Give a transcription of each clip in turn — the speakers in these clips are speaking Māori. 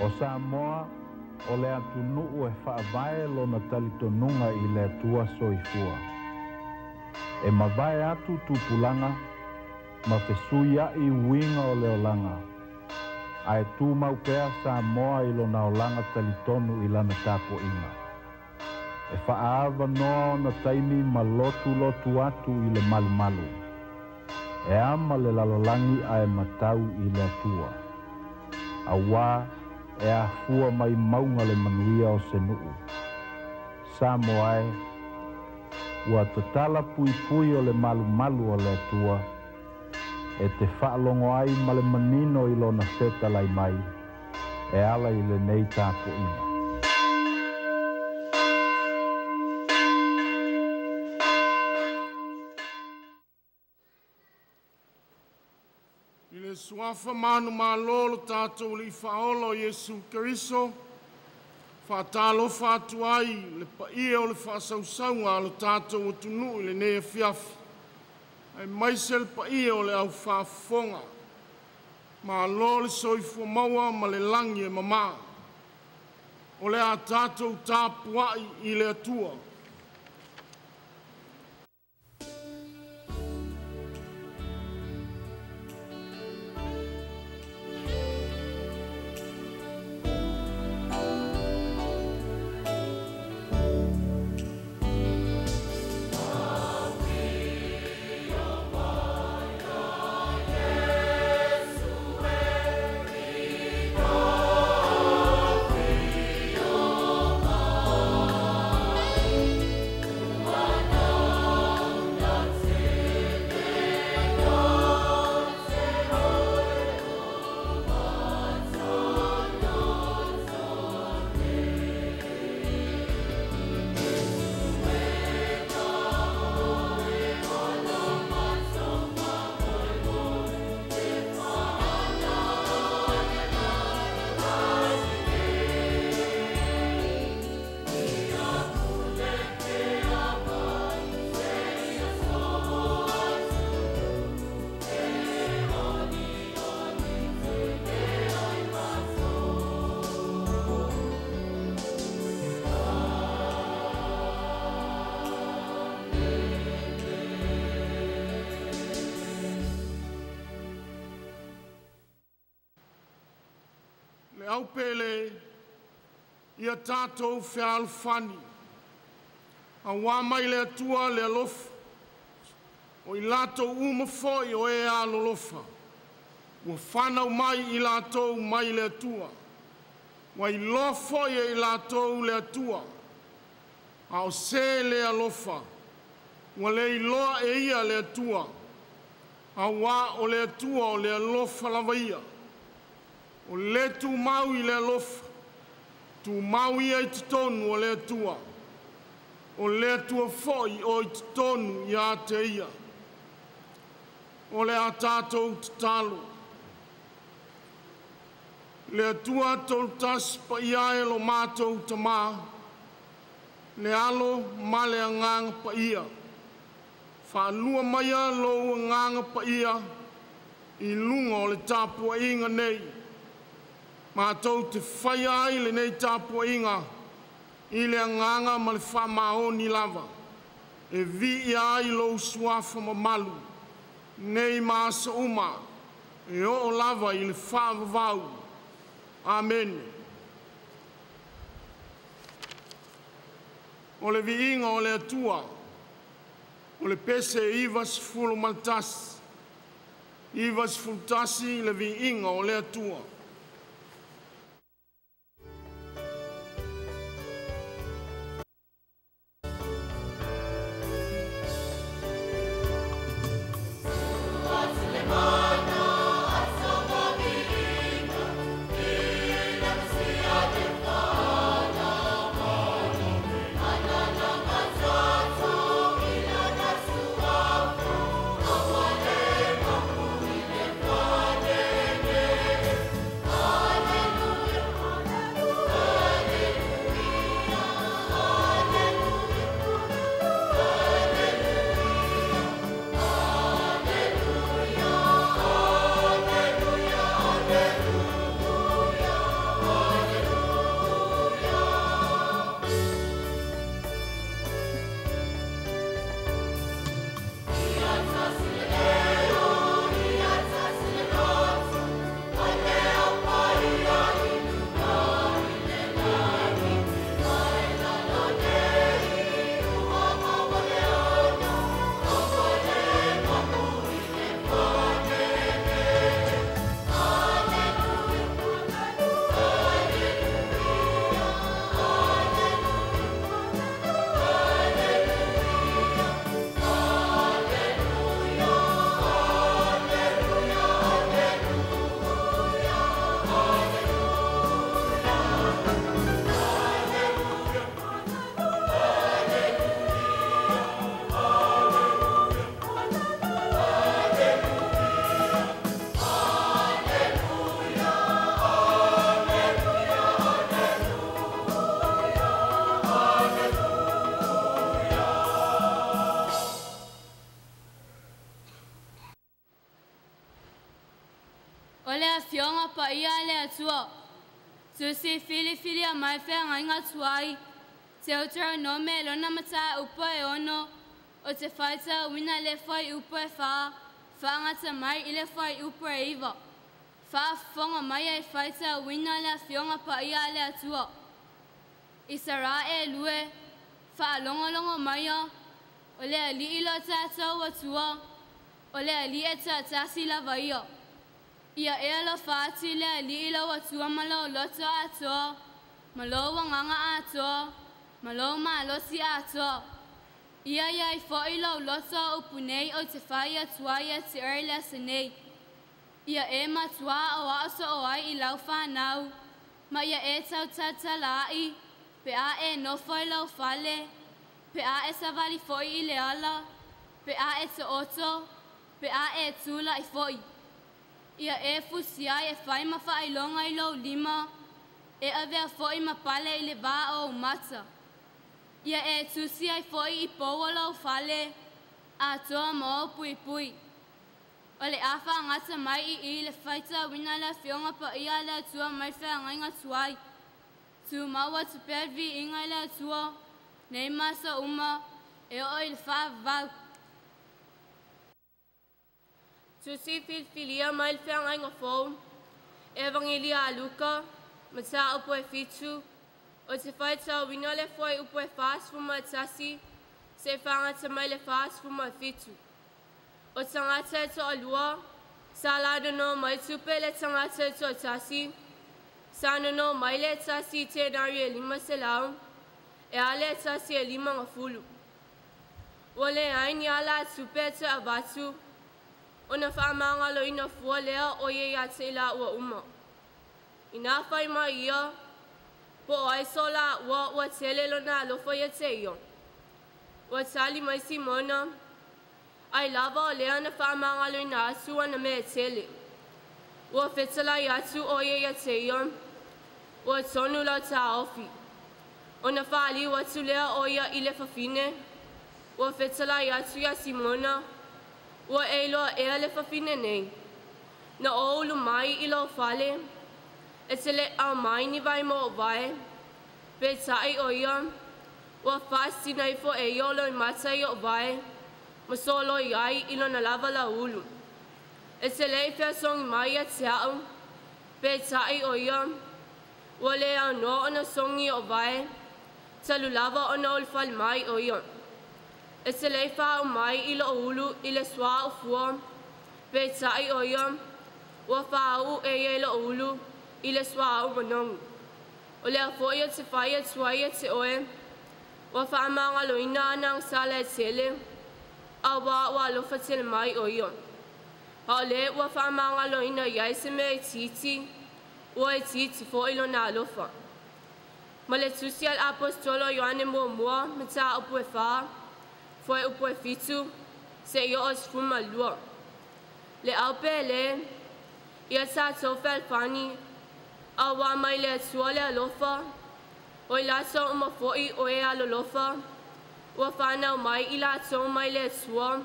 O Samoa, o le atunu'u e Faavae lona talitonunga I le atua soifua. E mavae atu tupulanga, ma fesui ai uinga o le olanga. Ae tu maupea Samoa I lona olanga talitonu I lana tapo inga. E whaava noa na taimi ma lotu atu I le malu. E ama le lalolangi ae matau I le atua. Awa e afua mai maunga le manuia o Senu'u. Samoae, ua tatala pui o le malu o le atua, e te whaalongo ai ma le manino I lona seta lai mai, e ala I le nei tāpo ina. Le suafa Manu'A lolo tātou li whaolo Yesu Keriso, whaatalo whaatuai le paia o le whaasausaunga lo tātou o tunu I le nea fiafi. Ai maise le paia o le au whaafonga, ma lo le soifua maua ma le langi e mama. O le a tātou tāpuai I le atua. Au pele ia tātou whialwhani. A wā mai le atua le alofa. O I lātou umawhoi o e alolofa. Ua whanau mai I lātou mai le atua. Wa I lofoi I lātou le atua. A o se le alofa. Wa le I loa e ia le atua. A wā o le atua o le alofa lavaia. O le tu mau I le alofa, tu mau I te tonu o le atua. O le atua foi o te tonu I a te ia. O le a tātou te talo. Le atua tol tas pa I ae lo mātou ta mā. Le alo ma le anganga pa ia. Whanua maia lo anganga pa ia. I lunga o le tāpua inga nei. Mātou te whai ai le nei tāpua inga, I le anganga ma le whamaoni lava, e vi ai lo suafa ma malu, nei maasa uma, e o lava I le whaavavau. Amen. O le vi inga o le atua, o le pese ivas fulu maltasi, ivas fultasi le vi inga o le atua. Ole a fionga pa ia le atua. Tu si fili a mai whea ngainga tuai. Te utara no me lona mata upo e ono. O te whaita wina le whai upo e wha. Whaangata mai i le whai upo e iwa. Wha whonga mai e whaita wina le a fionga pa ia le atua. I sara e lue. Wha longo maia. O le a li ilo tātou atua. O le a li e tātasi la vaia. Ia e alo whaati le a li ilo atua malo loto atoa. Malo wanganga atoa. Malo maalosi atoa. Ia i fo ilo loto upunei o te whai atua ia te erle senei. Ia e matua o aso o ai I lau whanau. Ma ia e tau tatalai. Pe a e nofo I lau whale. Pe a e savali foi I le ala. Pe a e te oto. Pe a e tula I foi. Ia e fusia e whai mawha I longa I lau lima. E avea foi mapale I le va o umata. Ia e tusia I foi I poua lau whale. A toa mo pui. O le awha ngata mai I le whaita wina la fionga pa ia le atua mai whea ngainga tuai. Tu maua tu pervi inga le atua. Nei masa uma e o I le wha vau. Tu si filia mai le whea ngainga fau. Evangelia a Luka. Mata upo e fitu. O te whaita wina le foi upo e fas fuma tasi. Se whangata mai le fas fuma fitu. O tangata e to alua, sa lado no mai tupe le tangata e to tasi. Sa no mai le tasi te nari e lima se lau, e ale tasi e lima ngafulu. Wale aini ala tupe te avatu, o na whaamanga lo ina fua lea o ye ya te ila ua uma. Ina whai mai ia, po o aisola ua tele lo na alofo ia te iyo. Ua tali mai Simona, ai lava o lea na whaamangalo ina asua na me tele. Ua whetala I atu o ye ia te ion. Ua tonu lau ta ofi. O na whaali watu lea o ia I le whawhine. Ua whetala I atu ia Simona. Ua eiloa ea le whawhine nei. Na oulu mai I lau whale. E te le au mai ni vai mo o vai. Pe tai o ia. Ua whaasi nei fo e iolo I matai o vai. Masolo I ai ilo na lava la ulu. E te lei pia songi mai a te au. Pe tai o ia. Ua le au no ona songi o vai. Talu lava ona ulfal mai o ia. E te lei whao mai ilo o ulu I le swa o fua. Pe tai o ia. Ua whao e ilo o ulu I le swa o manongu. O le a foia te whaia tuaia te oe. Ua whaamanga loina anang sala e tele. Awa wa lofa tele mai o ia. Hao le ua whaamanga loina iai se me e titi. Ua e titi fo ilo na alofa. Ma le tusi al apostolo Ioane mua me ta upu e wha. Fo e upu e fitu. Se io os fuma lua. Le aupe le. Ia ta tofa al fani. Awa mai le atua le alofa. O I laso uma foi o e alolofa. Ua whanau mai I la tau mai le atua.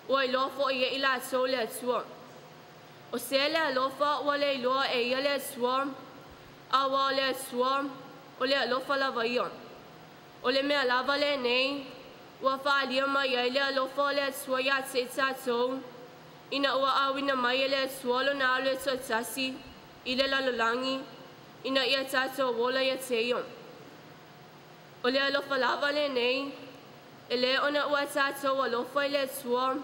Ua I lofo I e I la tau le atua. O se le alofa ua le iloa e ia le atua. Awa le atua o le alofa lava ia. O le mea lava le nei. Ua whaalia mai ai le alofa le atua ia te tātou. Ina ua awina mai le atua lo na alo e tōtasi. I le lalolangi. Ina ia tātou wola ia te ion. O le alofa lava le nei. E le ona ua tātou alofa I le atua.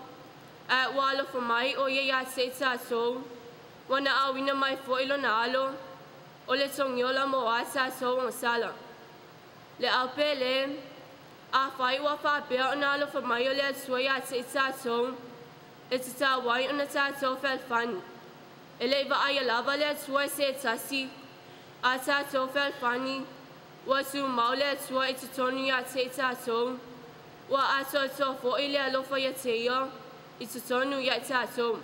A ua alofa mai o ia ia te tātou. Wana awina mai fo ilo na alo. O le tongiola mo a tātou ang sala. Le aupe le. A whai ua whapea ona alofa mai o le atua ia te tātou. E te tā wai ona tātou whelfani. E le iwa aia lava le atua se tasi. A tātou whelfani. Ua su mau le atua I te tonu ia te tātou. Ua ato fo I le alofa ia te ia. I te tonu ia tātou.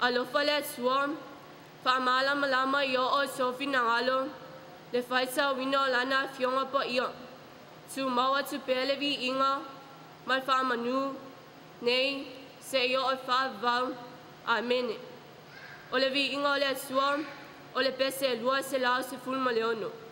Alofa le atua. Whaamala malama I o sofi na ngalo. Le whaita wina o lana fionga pa ia. Tu mau atu pele vi inga. Mal whaamanu. Nei. Se ia o whaavau. Amen. o le vi inga o le asua, o le pese lua se lao se fulma leono.